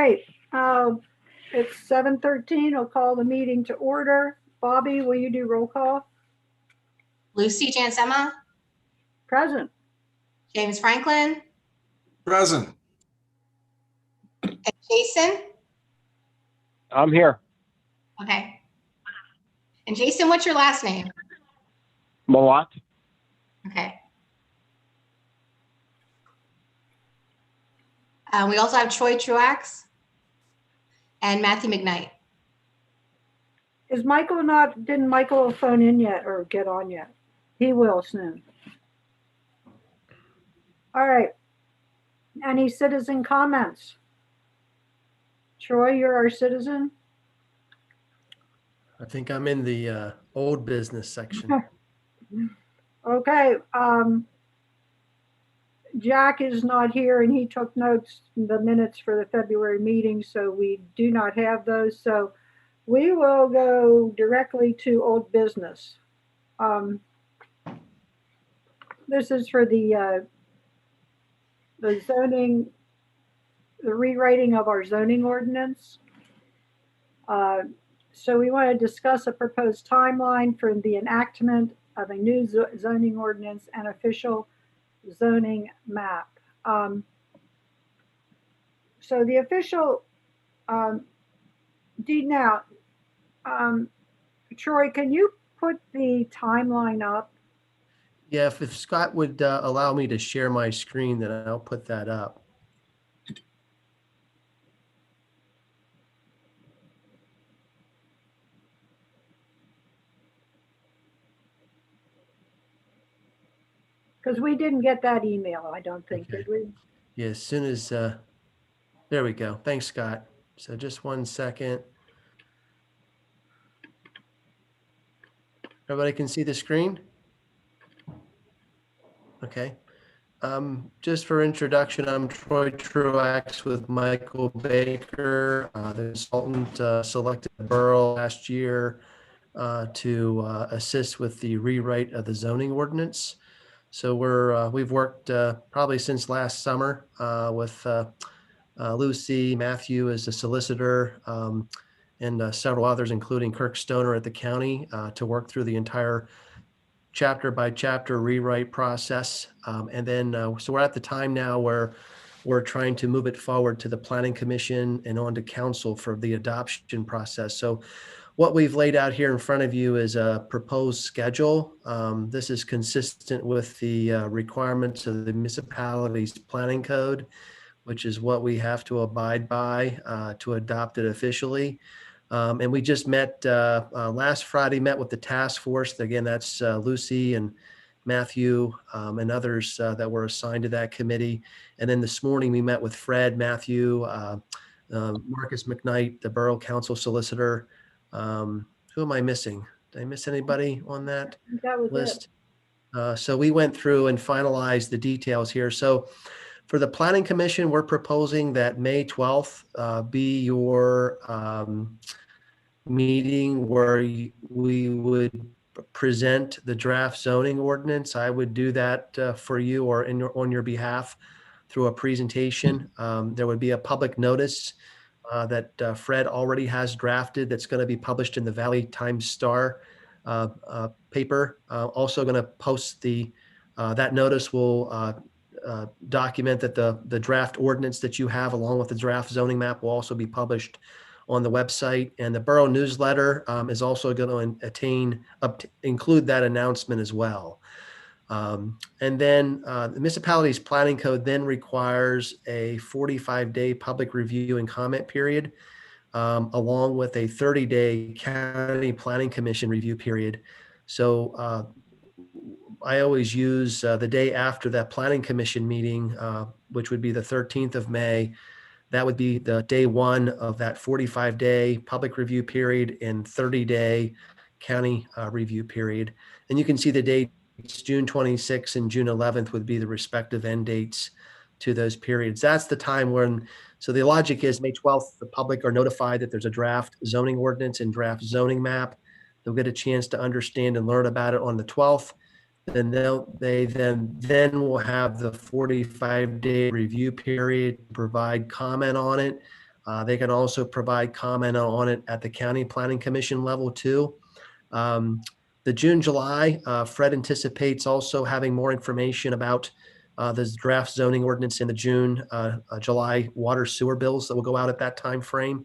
right, it's 7:13. I'll call the meeting to order. Bobby, will you do roll call? Lucy Jansema, Present. James Franklin, Present. and Jason. I'm here. Okay. And Jason, what's your last name? Mawat. Okay. We also have Troy Truax and Matthew McKnight. Is Michael didn't Michael phone in yet or get on yet? He will soon. All right. Any citizen comments? Troy, you're our citizen. I think I'm in the old business section. Okay. Jack is not here and he took notes, the minutes for the February meeting, so we do not have those. So we will go directly to old business. This is for the zoning, the rewriting of our zoning ordinance. So we want to discuss a proposed timeline for the enactment of a new zoning ordinance and official zoning map. So the official now, Troy, can you put the timeline up? Yeah, if Scott would allow me to share my screen, then I'll put that up. Because we didn't get that email, I don't think, Okay. did we? Yeah, as soon as, there we go. Thanks, Scott. So just 1 second. Everybody can see the screen? Okay. Just for introduction, I'm Troy Truax with Michael Baker, the consultant selected borough last year to assist with the rewrite of the zoning ordinance. So we've worked probably since last summer with Lucy, Matthew as the solicitor, and several others, including Kirk Stoner at the county, to work through the entire chapter by chapter rewrite process. And then, so we're at the time now where we're trying to move it forward to the Planning Commission and on to council for the adoption process. So what we've laid out here in front of you is a proposed schedule. This is consistent with the requirements of the municipality's planning code, which is what we have to abide by to adopt it officially. And we just met last Friday, met with the task force. Again, that's Lucy and Matthew and others that were assigned to that committee. And then this morning we met with Fred, Matthew, Marcus McKnight, the Borough Council solicitor. Who am I missing? Did I miss anybody on that list? So we went through and finalized the details here. So for the Planning Commission, we're proposing that May 12th be your meeting where we would present the draft zoning ordinance. I would do that for you or on your behalf through a presentation. There would be a public notice that Fred already has drafted that's going to be published in the Valley Times Star paper. Also going to post that notice will document that the draft ordinance that you have along with the draft zoning map will also be published on the website, and the borough newsletter is also going to include that announcement as well. And then the municipality's planning code then requires a 45-day public review and comment period, along with a 30-day county planning commission review period. So I always use the day after that planning commission meeting, which would be the 13th of May. That would be the day one of that 45-day public review period and 30-day county review period. And you can see the dates, June 26th and June 11th would be the respective end dates to those periods. That's the time when, so the logic is May 12th, the public are notified that there's a draft zoning ordinance and draft zoning map. They'll get a chance to understand and learn about it on the 12th. Then they will have the 45-day review period to provide comment on it. They can also provide comment on it at the County Planning Commission level too. The June, July, Fred anticipates also having more information about the draft zoning ordinance in the June, July water sewer bills that will go out at that time frame.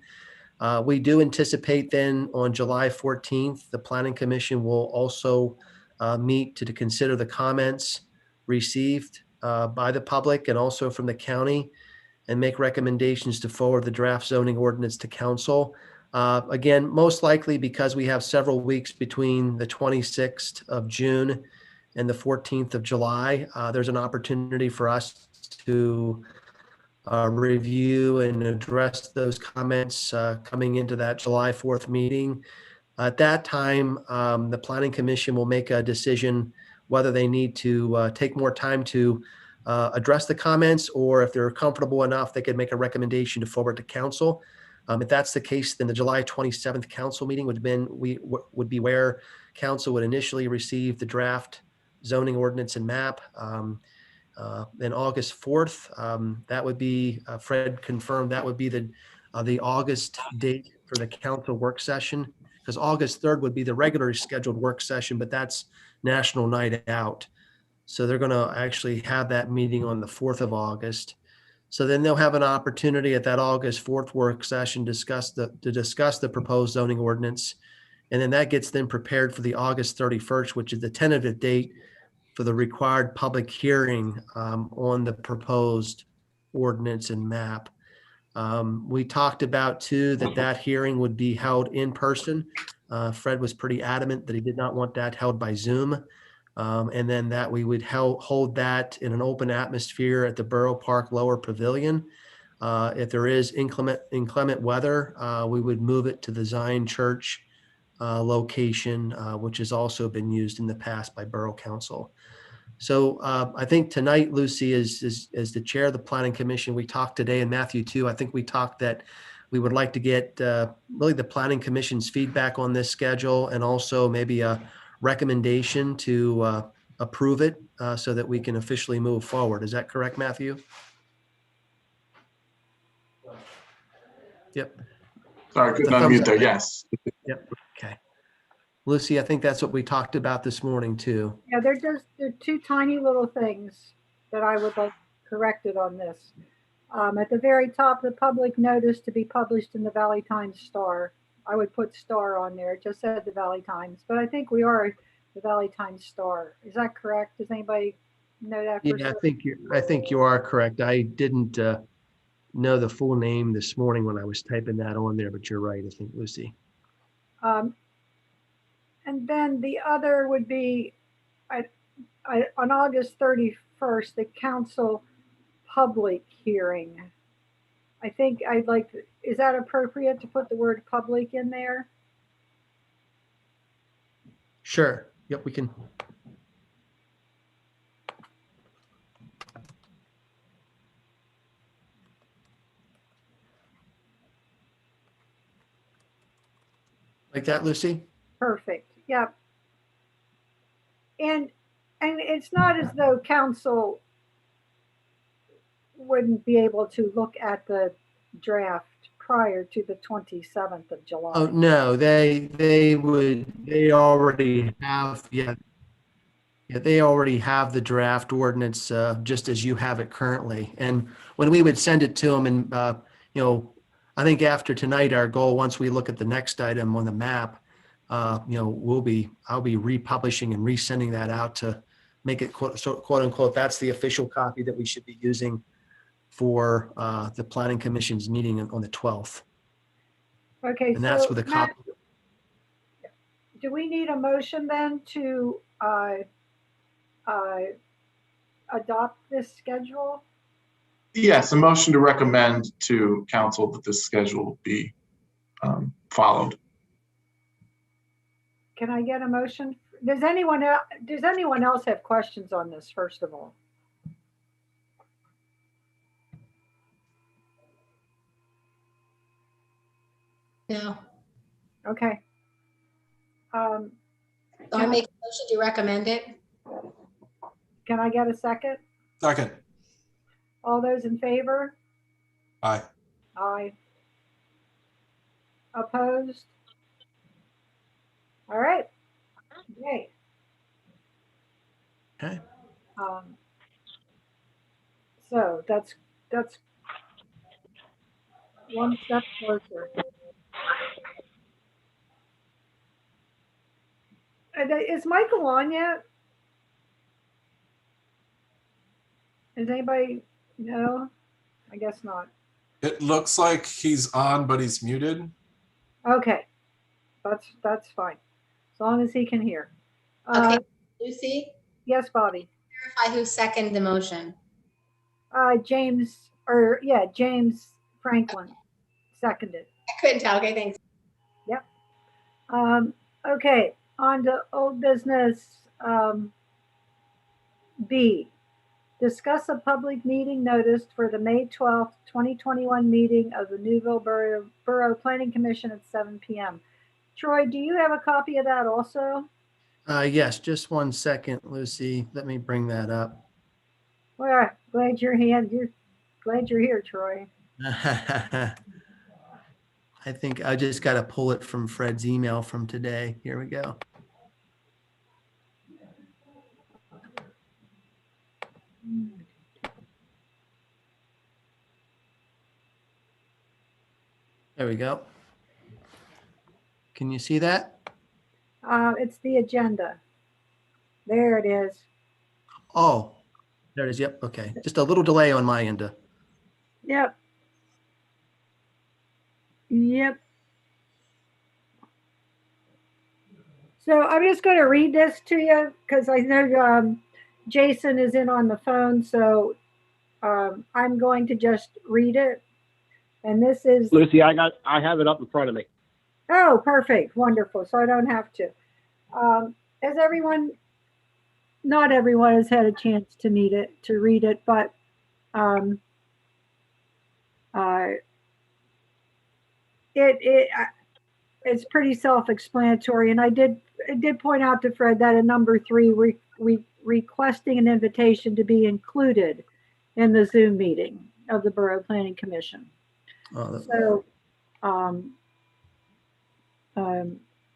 We do anticipate then on July 14th, the Planning Commission will also meet to consider the comments received by the public and also from the county and make recommendations to forward the draft zoning ordinance to council. Again, most likely because we have several weeks between the 26th of June and the 14th of July, there's an opportunity for us to review and address those comments coming into that July 4th meeting. At that time, the Planning Commission will make a decision whether they need to take more time to address the comments, or if they're comfortable enough, they could make a recommendation to forward to council. If that's the case, then the July 27th council meeting would be where council would initially receive the draft zoning ordinance and map. Then August 4th, that would be, Fred confirmed, that would be the August date for the council work session, because August 3rd would be the regularly scheduled work session, but that's National Night Out. So they're going to actually have that meeting on the 4th of August. So then they'll have an opportunity at that August 4th work session to discuss the proposed zoning ordinance. And then that gets them prepared for the August 31st, which is the tentative date for the required public hearing on the proposed ordinance and map. We talked about too that hearing would be held in person. Fred was pretty adamant that he did not want that held by Zoom. And then that we would hold that in an open atmosphere at the Borough Park Lower Pavilion. If there is inclement weather, we would move it to the Zion Church location, which has also been used in the past by Borough Council. So I think tonight, Lucy, as the chair of the Planning Commission, we talked today, and Matthew too, I think we talked that we would like to get really the Planning Commission's feedback on this schedule, and also maybe a recommendation to approve it so that we can officially move forward. Is that correct, Matthew? Yep. Sorry, couldn't The thumbs unmute there. up. Yes. Yep. Okay. Lucy, I think that's what we talked about this morning too. Yeah, they're two tiny little things that I would like corrected on this. At the very top, the public notice to be published in the Valley Times Star. I would put star on there. It just said the Valley Times, but I think we are the Valley Times Star. Is that correct? Does anybody know that? Yeah, I think you are correct. I didn't know the full name this morning when I was typing that on there, but you're right, I think, Lucy. And then the other would be on August 31st, the council public hearing. I think I'd like to, is that appropriate to put the word public in there? Sure. Yep, we can. Like that, Lucy? Perfect. Yep. And it's not as though council wouldn't be able to look at the draft prior to the 27th of July. Oh, no, they already have, they already have the draft ordinance just as you have it currently. And when we would send it to them, and I think after tonight, our goal, once we look at the next item on the map, I'll be republishing and resending that out to make it quote unquote, that's the official copy that we should be using for the Planning Commission's meeting on the 12th. Okay, and that's with a copy. Do we need a motion then to adopt this schedule? Yes, a motion to recommend to council that this schedule be followed. Can I get a motion? Does anyone else have questions on this, first of all? No. Okay. So I make a motion to recommend it. Can I get a second? Second. All those in favor? Aye. Aye. Opposed? All right. Yay. Okay. So that's one step closer. Is Michael on yet? Is anybody? No, I guess not. It looks like he's on, but he's muted. Okay, that's fine, as long as he can hear. Okay, Lucy, Yes, Bobby. verify who seconded the motion. James Franklin seconded. I couldn't tell. Okay, thanks. Yep. Okay, on to old business. B, discuss a public meeting noticed for the May 12th, 2021 meeting of the Newville Borough Planning Commission at 7 p.m. Troy, do you have a copy of that also? Yes, just one second, Lucy. Let me bring that up. Well, glad you're here, Troy. I think I just got to pull it from Fred's email from today. Here we go. There we go. Can you see that? It's the agenda. There it is. Oh, there it is. Yep. Okay. Just a little delay on my end. Yep. Yep. So I'm just going to read this to you because I know Jason is in on the phone. So I'm going to just read it. And this is, Lucy, I have it up in front of me. oh, perfect. Wonderful. So I don't have to. As everyone, not everyone has had a chance to read it, but it's pretty self-explanatory. And I did point out to Fred that in number 3, we requesting an invitation to be included in the Zoom meeting of the Borough Planning Commission. Oh, So,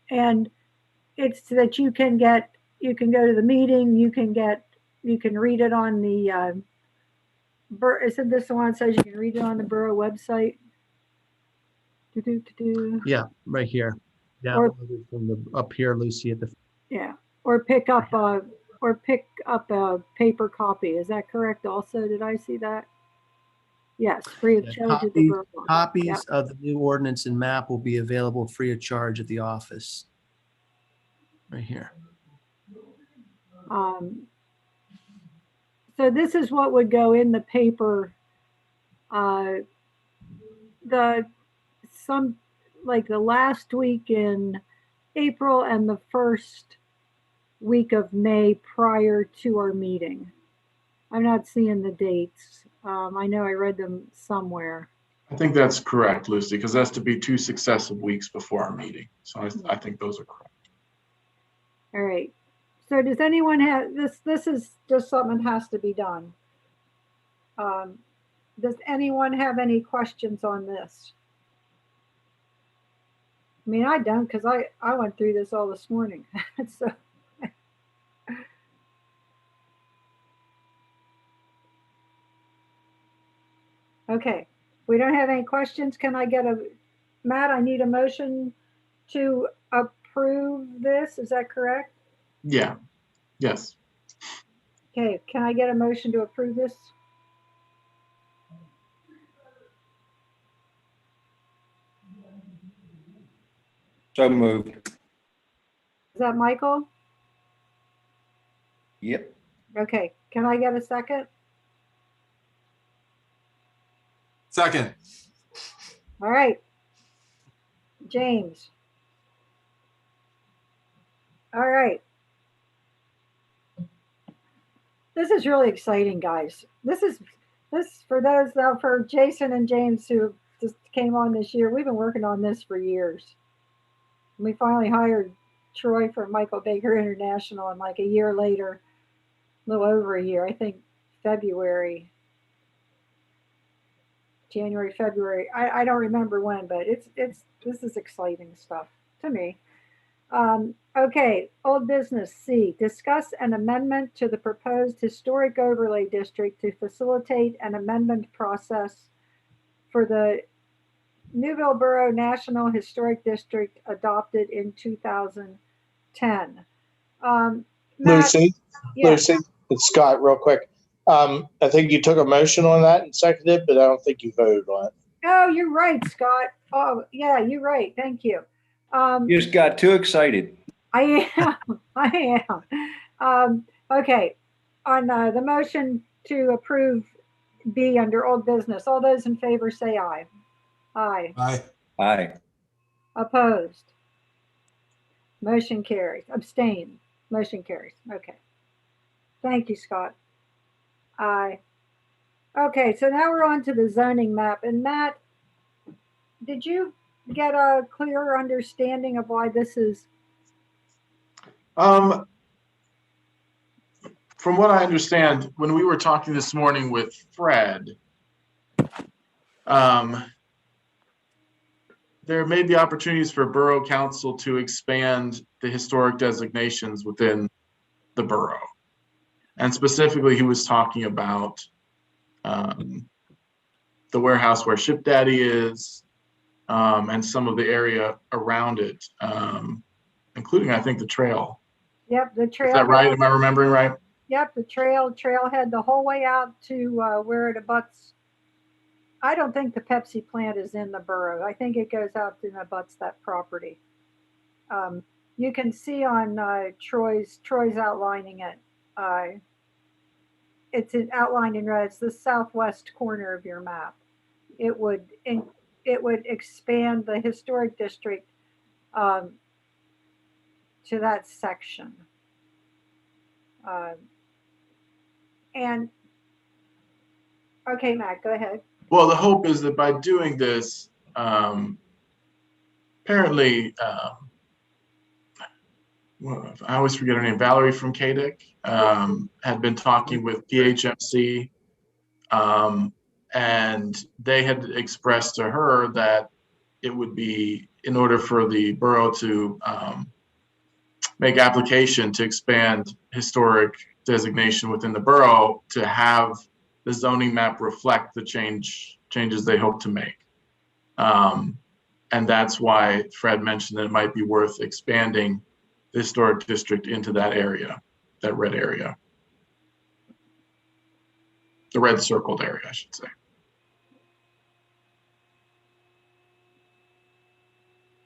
and it's that you can go to the meeting, you can read it on the, isn't this the one that says you can read it on the borough website? yeah, right here. Downloaded from the up here, Lucy, at the. Yeah, or pick up a paper copy. Is that correct? Also, did I see that? Yes, free of charge at the borough office. Copies Yep. of the new ordinance and map will be available free of charge at the office. Right here. So this is what would go in the paper. The last week in April and the first week of May prior to our meeting. I'm not seeing the dates. I know I read them somewhere. I think that's correct, Lucy, because that's to be 2 successive weeks before our meeting. So I think those are correct. All right. So does anyone have this? This is just something that has to be done. Does anyone have any questions on this? I mean, I don't, because I went through this all this morning. So. Okay, if we don't have any questions, can I get Matt, I need a motion to approve this, is that correct? Yeah, yes. Okay, can I get a motion to approve this? So moved. Is that Michael? Yep. Okay, can I get a second? Second. All right. James. All right. This is really exciting, guys. This for Jason and James who just came on this year. We've been working on this for years. We finally hired Troy from Michael Baker International, and like a year later, a little over a year, I think February. January, February. I don't remember when, but this is exciting stuff to me. Okay, old business C, discuss an amendment to the proposed historic overlay district to facilitate an amendment process for the Newville Borough National Historic District adopted in 2010. Matt, Lucy, yes. Lucy, it's Scott, real quick. I think you took a motion on that and seconded, but I don't think you voted on it. Oh, you're right, Scott. Oh, yeah, you're right. Thank you. You just got too excited. I am. I am. Okay. On the motion to approve B under old business, all those in favor say aye. Aye. Aye. Aye. Opposed? Motion carries. Abstain? Motion carries. Okay. Thank you, Scott. Aye. Okay, so now we're on to the zoning map. And Matt, did you get a clearer understanding of why this is? From what I understand, when we were talking this morning with Fred, there may be opportunities for Borough Council to expand the historic designations within the borough. And specifically, he was talking about the warehouse where Ship Daddy is, and some of the area around it, including, I think, the trail. Yep, the trail. Is that right? Am I remembering right? Yep, the trailhead the whole way out to where it abuts. I don't think the Pepsi plant is in the borough. I think it goes out and abuts that property. You can see on Troy's outlining it. It's outlined in red. It's the southwest corner of your map. It would expand the historic district to that section. And okay, Matt, go ahead. Well, the hope is that by doing this, apparently, well, I always forget her name, Valerie from KDIC, had been talking with PHMC, and they had expressed to her that it would be, in order for the borough to make application to expand historic designation within the borough, to have the zoning map reflect the changes they hope to make. And that's why Fred mentioned that it might be worth expanding the historic district into that area, that red area. The red circled area, I should say.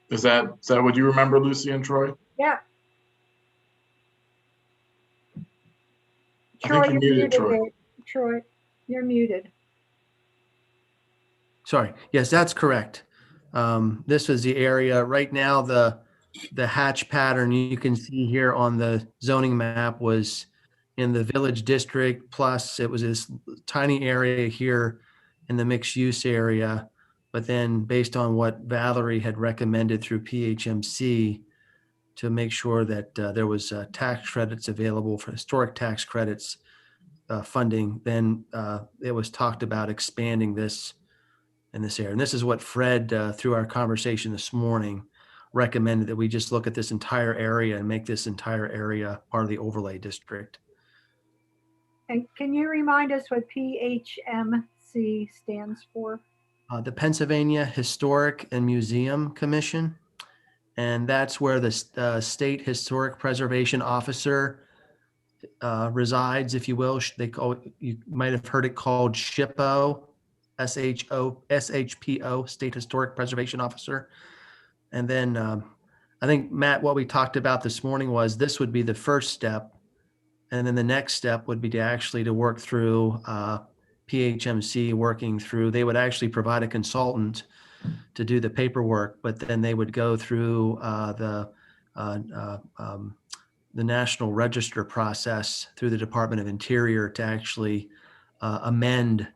Is that what you remember, Lucy and Troy? Yeah. I Troy, think you're muted, Troy. Troy, you're muted. Sorry. Yes, that's correct. This was the area right now. The hatch pattern you can see here on the zoning map was in the village district. Plus, it was this tiny area here in the mixed use area. But then, based on what Valerie had recommended through PHMC, to make sure that there was tax credits available for historic tax credits funding, then it was talked about expanding this in this area. And this is what Fred, through our conversation this morning, recommended, that we just look at this entire area and make this entire area part of the overlay district. And can you remind us what PHMC stands for? The Pennsylvania Historic and Museum Commission. And that's where the State Historic Preservation Officer resides, if you will. They call it, you might have heard it called SHPO, SHPO, State Historic Preservation Officer. And then I think, Matt, what we talked about this morning was this would be the first step. And then the next step would be to work through PHMC, working through, they would actually provide a consultant to do the paperwork, but then they would go through the National Register process through the Department of Interior to actually amend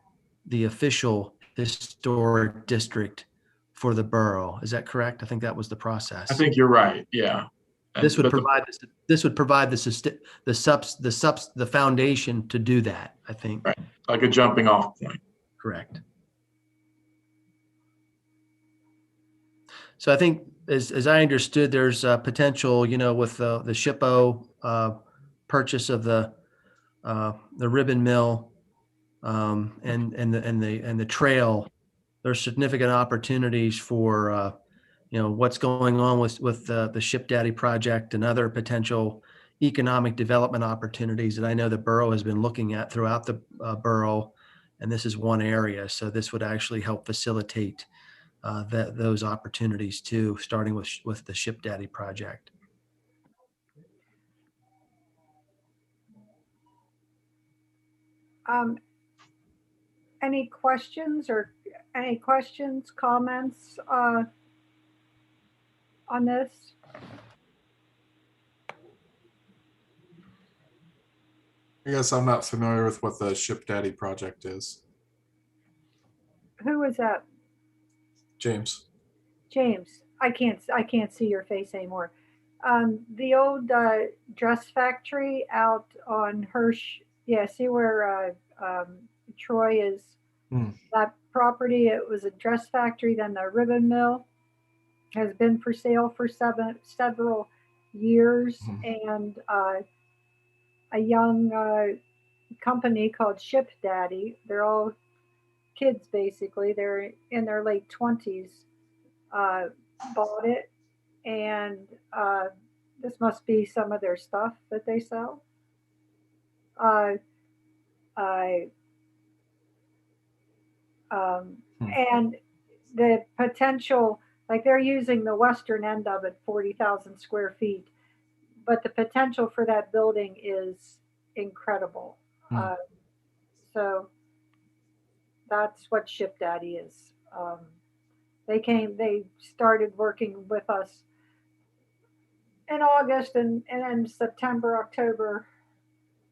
the official historic district for the borough. Is that correct? I think that was the process. I think you're right. Yeah. This would provide the foundation to do that, I think. Right. Like a jumping off point. Correct. So I think, as I understood, there's a potential, with the SHPO purchase of the ribbon mill, and the trail. There's significant opportunities for what's going on with the Ship Daddy project and other potential economic development opportunities that I know the borough has been looking at throughout the borough, and this is one area. So this would actually help facilitate those opportunities too, starting with the Ship Daddy project. Um, any questions, comments on this? I guess I'm not familiar with what the Ship Daddy project is. Who is that? James. James. I can't see your face anymore. The old dress factory out on Hirsch. Yeah, see where Troy is. That property. It was a dress factory. Then the ribbon mill has been for sale for several years, and a young company called Ship Daddy. They're all kids basically. They're in their late 20s. Bought it, and this must be some of their stuff that they sell. Uh, I And the potential, like they're using the western end of it, 40,000 square feet, but the potential for that building is incredible. So that's what Ship Daddy is. They started working with us in August, and in September, October.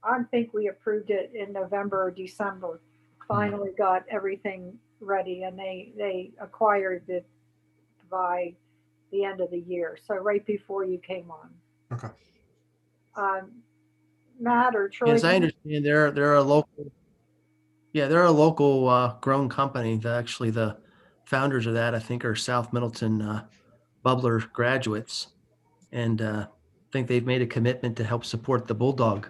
I think we approved it in November or December. Finally got everything ready, and they acquired it by the end of the year. So right before you came on. Okay. Matt or Troy? As I understand, they're a local. Yeah, they're a local grown company. Actually, the founders of that, I think, are South Middleton Bubbler graduates, and I think they've made a commitment to help support the Bulldog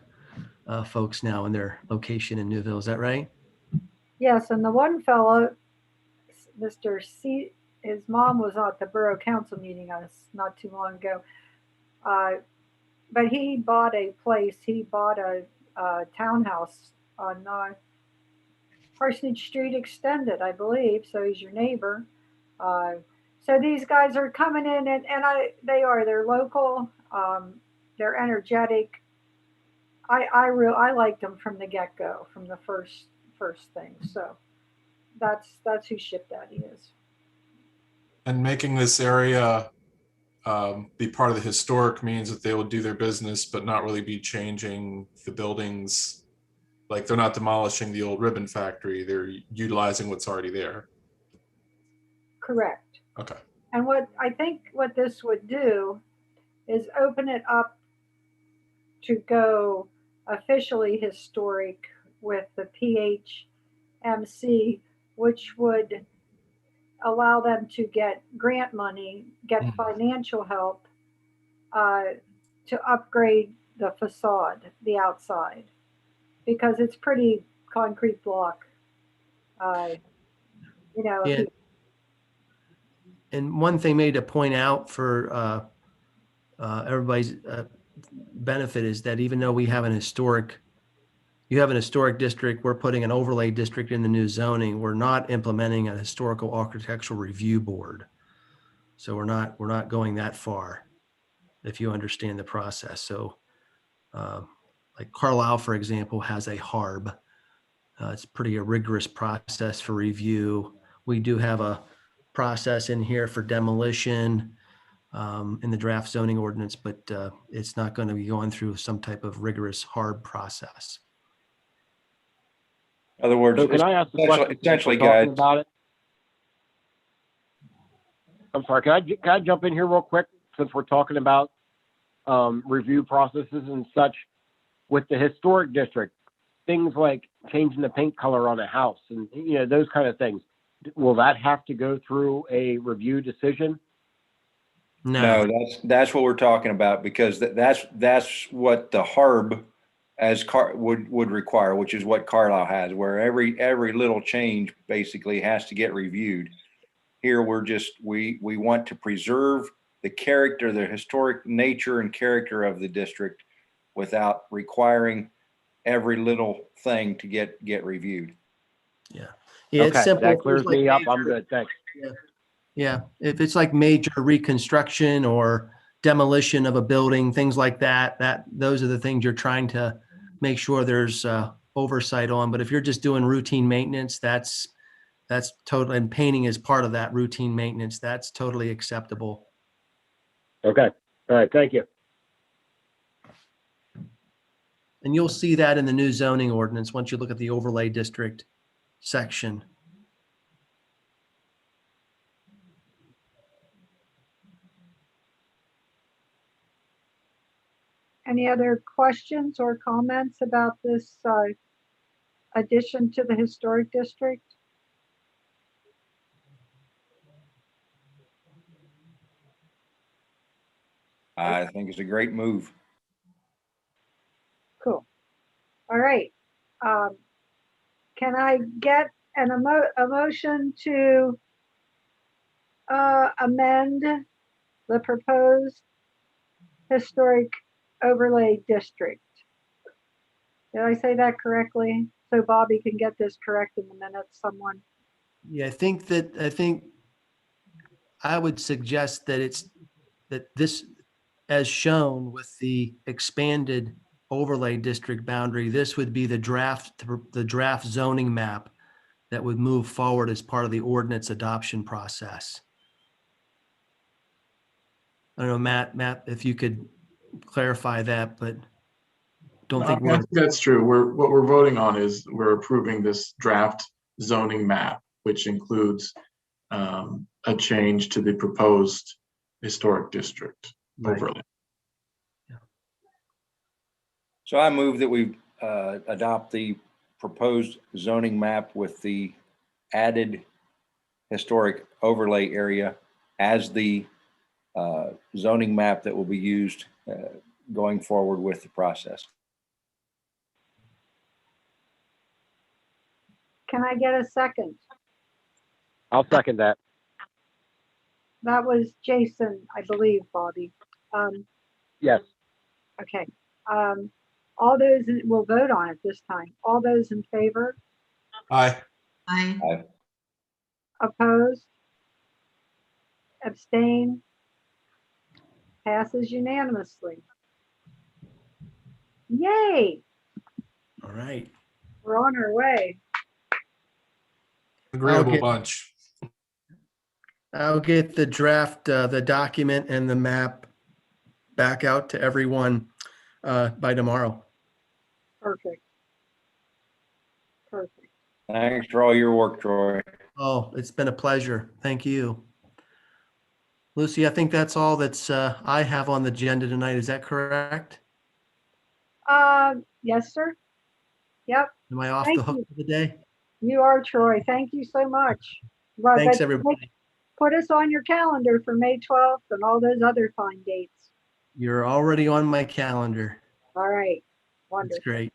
folks now in their location in Newville. Is that right? Yes, and the one fellow, Mr. C, his mom was at the borough council meeting not too long ago. But he bought a place. He bought a townhouse on Parsonage Street Extended, I believe. So he's your neighbor. So these guys are coming in, and they're local. They're energetic. I liked them from the get go, from the first thing. So that's who Ship Daddy is. And making this area be part of the historic means that they will do their business, but not really be changing the buildings. Like they're not demolishing the old ribbon factory. They're utilizing what's already there. Correct. Okay. And what I think what this would do is open it up to go officially historic with the PHMC, which would allow them to get grant money, get financial help to upgrade the facade, the outside, because it's pretty concrete block. Yeah. And one thing made to point out for everybody's benefit is that even though you have an historic district, we're putting an overlay district in the new zoning. We're not implementing a historical architectural review board. So we're not going that far, if you understand the process. So like Carlisle, for example, has a HARB. It's pretty a rigorous process for review. We do have a process in here for demolition in the draft zoning ordinance, but it's not going to be going through some type of rigorous HARB process. In other words, So can I ask the question? essentially, since we're talking guys, about it? I'm sorry. Can I jump in here real quick since we're talking about review processes and such with the historic district? Things like changing the paint color on a house and those kind of things. Will that have to go through a review decision? No, that's what we're talking about, because that's what the HARB would require, which is what Carlisle has, where every little change basically has to get reviewed. Here we want to preserve the character, the historic nature and character of the district without requiring every little thing to get reviewed. Yeah. Yeah, it's Okay, simple. that clears me up. I'm good. Thanks. Yeah, if it's like major reconstruction or demolition of a building, things like that, those are the things you're trying to make sure there's oversight on. But if you're just doing routine maintenance, that's totally, and painting is part of that routine maintenance. That's totally acceptable. Okay. All right. Thank you. And you'll see that in the new zoning ordinance once you look at the overlay district section. Any other questions or comments about this addition to the historic district? I think it's a great move. Cool. All right. Can I get a motion to amend the proposed historic overlay district? Did I say that correctly? So Bobby can get this correct in the minutes, someone. Yeah, I think I would suggest that this, as shown with the expanded overlay district boundary, this would be the draft zoning map that would move forward as part of the ordinance adoption process. I don't know, Matt, if you could clarify that, but don't think we're. That's true. What we're voting on is we're approving this draft zoning map, which includes a change to the proposed historic district overlay. So I move that we adopt the proposed zoning map with the added historic overlay area as the zoning map that will be used going forward with the process. Can I get a second? I'll second that. That was Jason, I believe, Bobby. Yes. Okay. All those, we'll vote on it this time. All those in favor? Aye. Aye. Opposed? Abstain? Passes unanimously. Yay! All right. We're on our way. Agreeable Okay. bunch. I'll get the draft, the document and the map back out to everyone by tomorrow. Perfect. Perfect. Thanks for all your work, Troy. Oh, it's been a pleasure. Thank you. Lucy, I think that's all that's I have on the agenda tonight. Is that correct? Yes, sir. Yep. Am I off Thank the hook you. for the day? You are, Troy. Thank you so much. Well, Thanks, but everybody. Put us on your calendar for May 12th and all those other fine dates. You're already on my calendar. All right. That's Wonderful. great.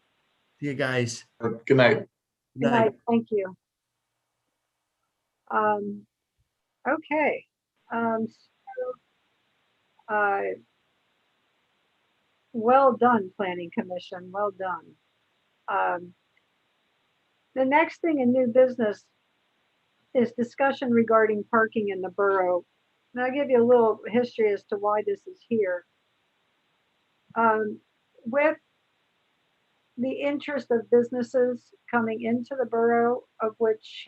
See you guys. Good night. Good Good night. night. Thank you. Okay. Well done, Planning Commission. Well done. The next thing in new business is discussion regarding parking in the borough. And I'll give you a little history as to why this is here. With the interest of businesses coming into the borough, of which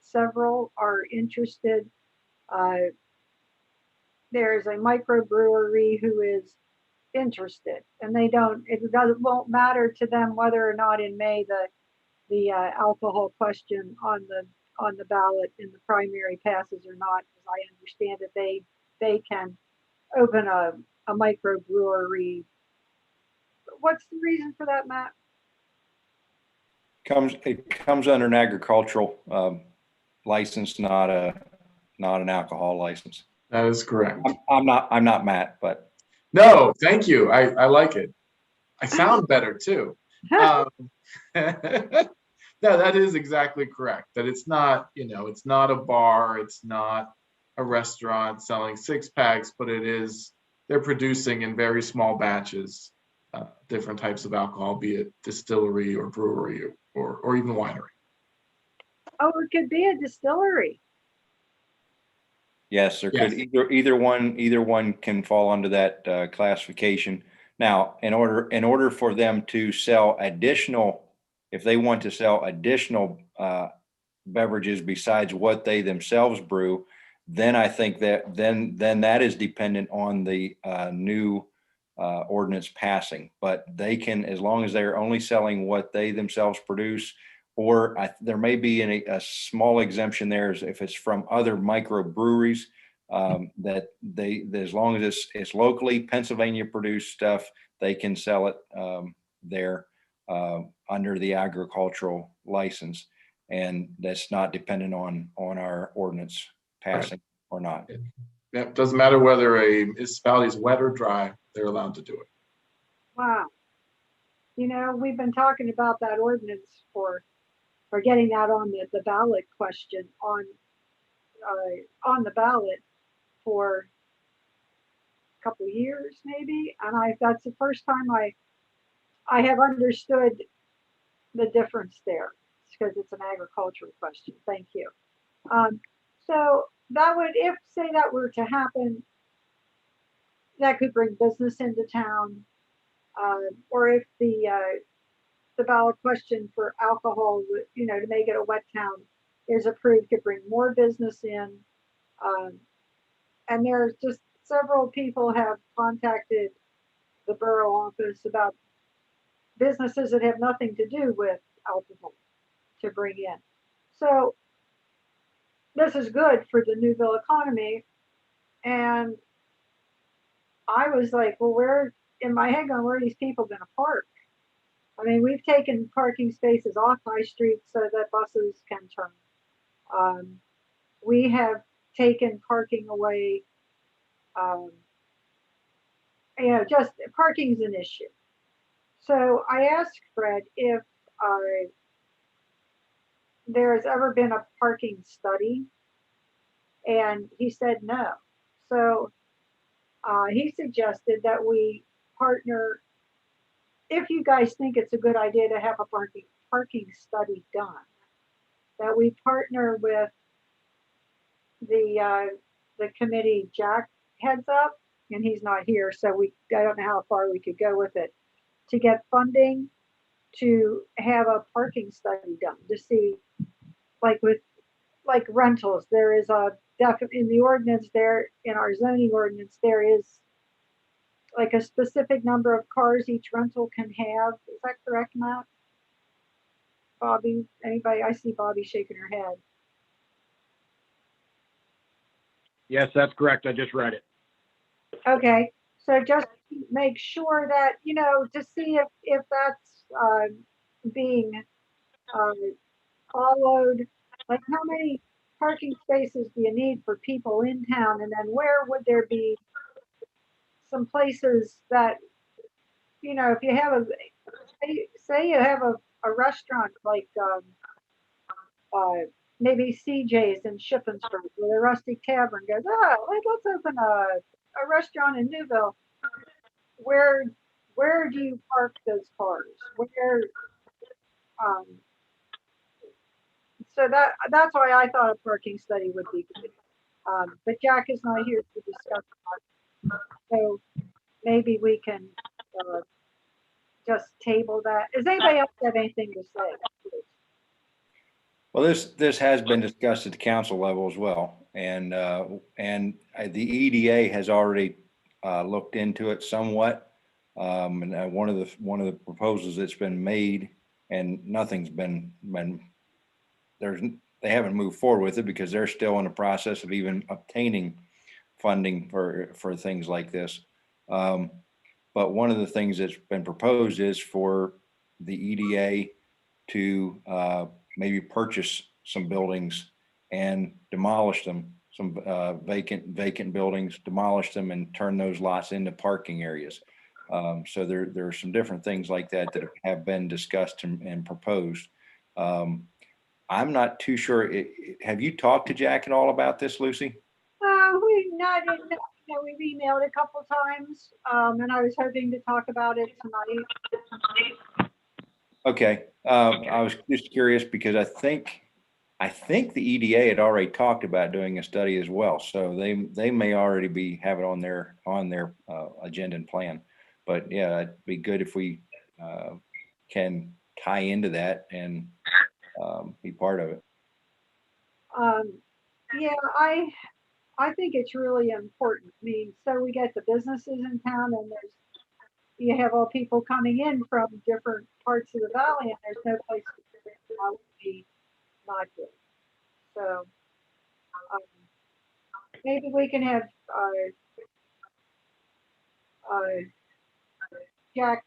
several are interested, there's a microbrewery who is interested, and won't matter to them whether or not in May the alcohol question on the ballot in the primary passes or not, because I understand that they can open a microbrewery. What's the reason for that, Matt? It comes under an agricultural license, not an alcohol license. That is correct. I'm not Matt, but No, thank you. I like it. I sound better too. Um, no, that is exactly correct. That it's not, it's not a bar, it's not a restaurant selling six packs, but they're producing in very small batches different types of alcohol, be it distillery or brewery or even winery. Oh, it could be a distillery. yes, there Yes. could either one can fall under that classification. Now, in order for them to sell additional, if they want to sell additional beverages besides what they themselves brew, then I think that then that is dependent on the new ordinance passing. But they can, as long as they're only selling what they themselves produce, or there may be a small exemption there if it's from other microbreweries, that as long as it's locally Pennsylvania produced stuff, they can sell it there under the agricultural license, and that's not dependent on our ordinance passing or not. It doesn't matter whether a municipality is wet or dry, they're allowed to do it. Wow. We've been talking about that ordinance for getting that on the ballot question on the ballot for a couple of years maybe, and that's the first time I have understood the difference there. It's because it's an agricultural question. Thank you. So that would, if say that were to happen, that could bring business into town, or if the ballot question for alcohol, to make it a wet town is approved, could bring more business in. And there's just several people have contacted the borough office about businesses that have nothing to do with alcohol to bring in. So this is good for the Newville economy. And I was like, well, in my head going, where are these people going to park? I mean, we've taken parking spaces off High Street so that buses can turn. We have taken parking away. Just parking is an issue. So I asked Fred if there's ever been a parking study, and he said no. So he suggested that we partner, if you guys think it's a good idea to have a parking study done, that we partner with the committee Jack heads up, and he's not here, so I don't know how far we could go with it, to get funding to have a parking study done to see, like rentals, there is a in the ordinance there, in our zoning ordinance, there is like a specific number of cars each rental can have. Is that correct, Matt? Bobby, anybody? I see Bobby shaking her head. Yes, that's correct. I just read it. Okay, so just make sure that, to see if that's being followed. Like, how many parking spaces do you need for people in town? And then where would there be some places that, if you have say you have a restaurant like maybe CJ's in Shippensburg, where the Rustic Tavern goes, let's open a restaurant in Newville. Where do you park those cars? So that's why I thought a parking study would be good. But Jack is not here to discuss that, so maybe we can just table that. Does anybody else have anything to say? Well, this has been discussed at the council level as well, and the EDA has already looked into it somewhat. And one of the proposals that's been made, and nothing's been they haven't moved forward with it because they're still in the process of even obtaining funding for things like this. But one of the things that's been proposed is for the EDA to maybe purchase some buildings and demolish them some vacant buildings, demolish them and turn those lots into parking areas. So there are some different things like that that have been discussed and proposed. I'm not too sure. Have you talked to Jack at all about this, Lucy? We not, we've emailed a couple times, and I was hoping to talk about it tonight. Okay. I was just curious because I think the EDA had already talked about doing a study as well. So they may already have it on their agenda and plan. But yeah, it'd be good if we can tie into that and be part of it. Yeah, I think it's really important. I mean, so we get the businesses in town, and you have all people coming in from different parts of the valley, and there's no place that would be not good. So maybe we can have Jack.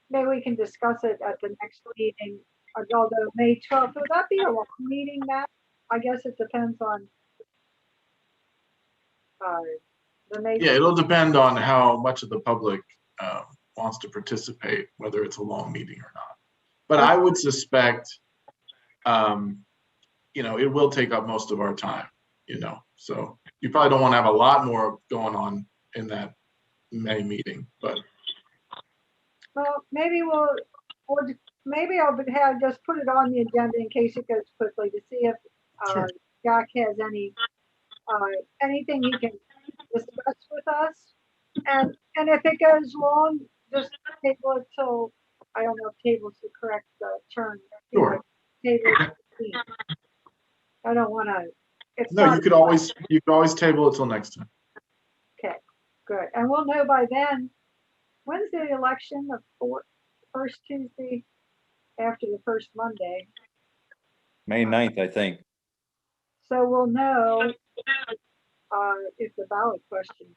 Maybe we can discuss it at the next meeting. Although May 12th, would that be a long meeting, Matt? I guess it depends on the May. Yeah, it'll depend on how much of the public wants to participate, whether it's a long meeting or not. But I would suspect, it will take up most of our time, so you probably don't want to have a lot more going on in that May meeting, but. Well, maybe maybe I'll just put it on the agenda in case it goes quickly to see if Sure. Jack has anything he can discuss with us. And if it goes long, just table it till, I don't know if table's the correct term. Sure. Table it. I don't want to. No, you could always table it till next time. Okay, good. And we'll know by then. When's the election? The first Tuesday after the first Monday. May 9th, I think. So we'll know if the ballot question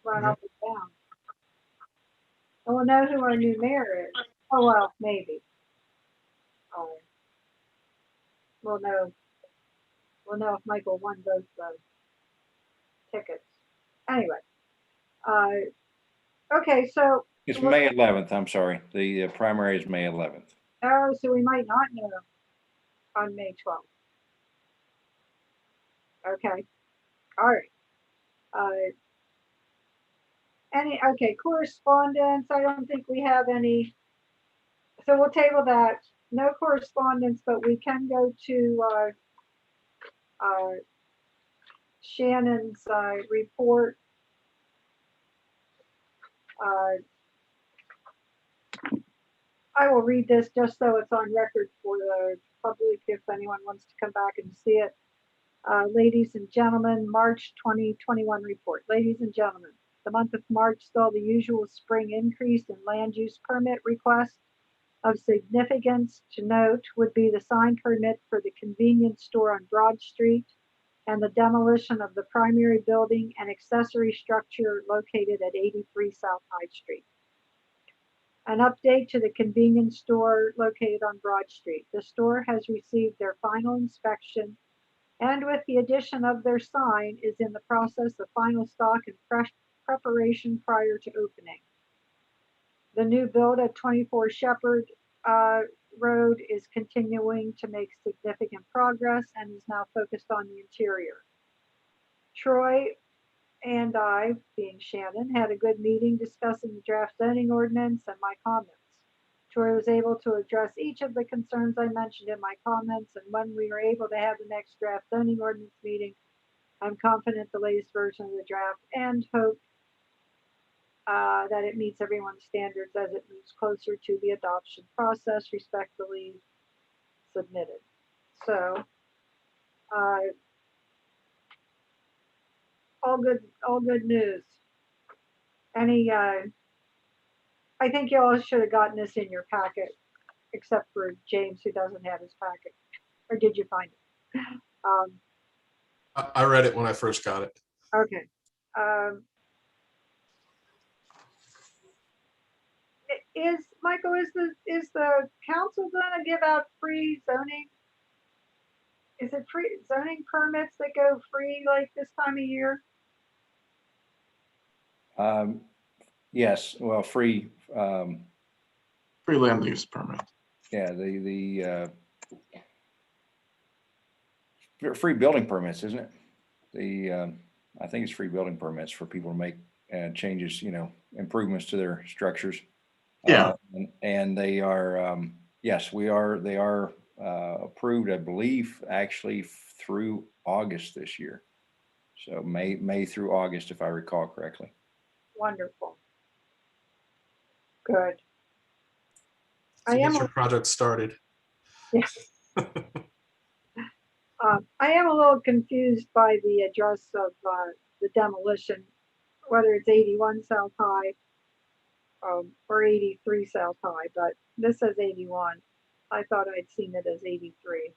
run up and down. And we'll know who our new mayor is. Oh, well, maybe. We'll know if Michael won both tickets. Anyway. Okay, so. It's May 11th. I'm sorry. The primary is May 11th. Oh, so we might not know on May 12th. Okay. All right. Correspondence. I don't think we have any. So we'll table that. No correspondence, but we can go to Shannon's report. I will read this just so it's on record for the public if anyone wants to come back and see it. Ladies and gentlemen, March 2021 report. Ladies and gentlemen, the month of March saw the usual spring increase in land use permit requests. Of significance to note would be the sign permit for the convenience store on Broad Street and the demolition of the primary building and accessory structure located at 83 South Hyde Street. An update to the convenience store located on Broad Street. The store has received their final inspection and with the addition of their sign is in the process of final stock and fresh preparation prior to opening. The new build at 24 Shepherd Road is continuing to make significant progress and is now focused on the interior. Troy and I, being Shannon, had a good meeting discussing the draft zoning ordinance and my comments. Troy was able to address each of the concerns I mentioned in my comments, and when we were able to have the next draft zoning ordinance meeting, I'm confident the latest version of the draft and hope that it meets everyone's standards as it moves closer to the adoption process. Respectfully submitted. So, all good news. I think you all should have gotten this in your packet, except for James, who doesn't have his packet. Or did you find it? I read it when I first got it. Okay. Michael, is the council going to give out free zoning Is it free zoning permits that go free like this time of year? Yes, well, free, Free land use permit. yeah, free building permits, isn't it? I think it's free building permits for people to make changes, improvements to their structures. Yeah. And they are, yes, they are approved, I believe, actually through August this year. So May through August, if I recall correctly. Wonderful. Good. So I get am, your project started. I am a little confused by the address of the demolition, whether it's 81 South High or 83 South High, but this says 81. I thought I'd seen it as 83.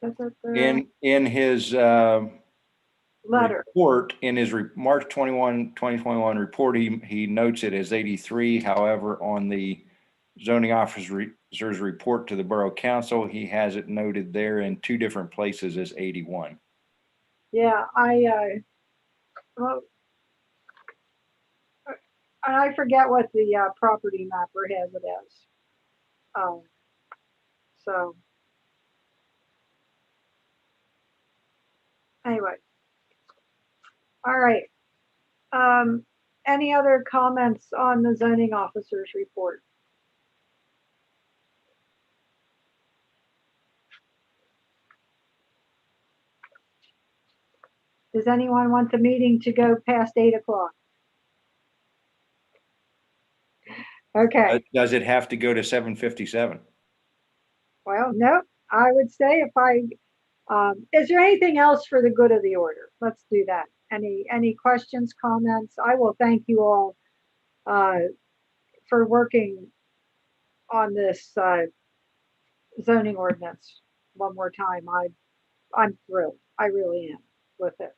That's at the In his letter. report, in his March 2021 report, he notes it as 83. However, on the zoning officer's report to the Borough Council, he has it noted there in two different places as 81. Yeah, well, and I forget what the property mapper has it as. So anyway, all right. Any other comments on the zoning officer's report? Does anyone want the meeting to go past 8 o'clock? Okay, Does it have to go to 7:57? well, no, I would say is there anything else for the good of the order? Let's do that. Any questions, comments? I will thank you all for working on this zoning ordinance one more time. I'm thrilled. I really am with it.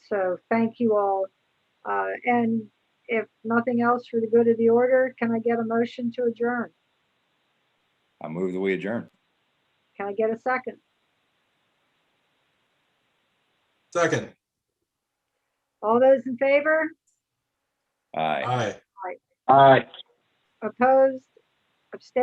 So thank you all. And if nothing else for the good of the order, can I get a motion to adjourn? I move that we adjourn. Can I get a second? Second. All those in favor? Aye. Aye. All right. Opposed? Abstained?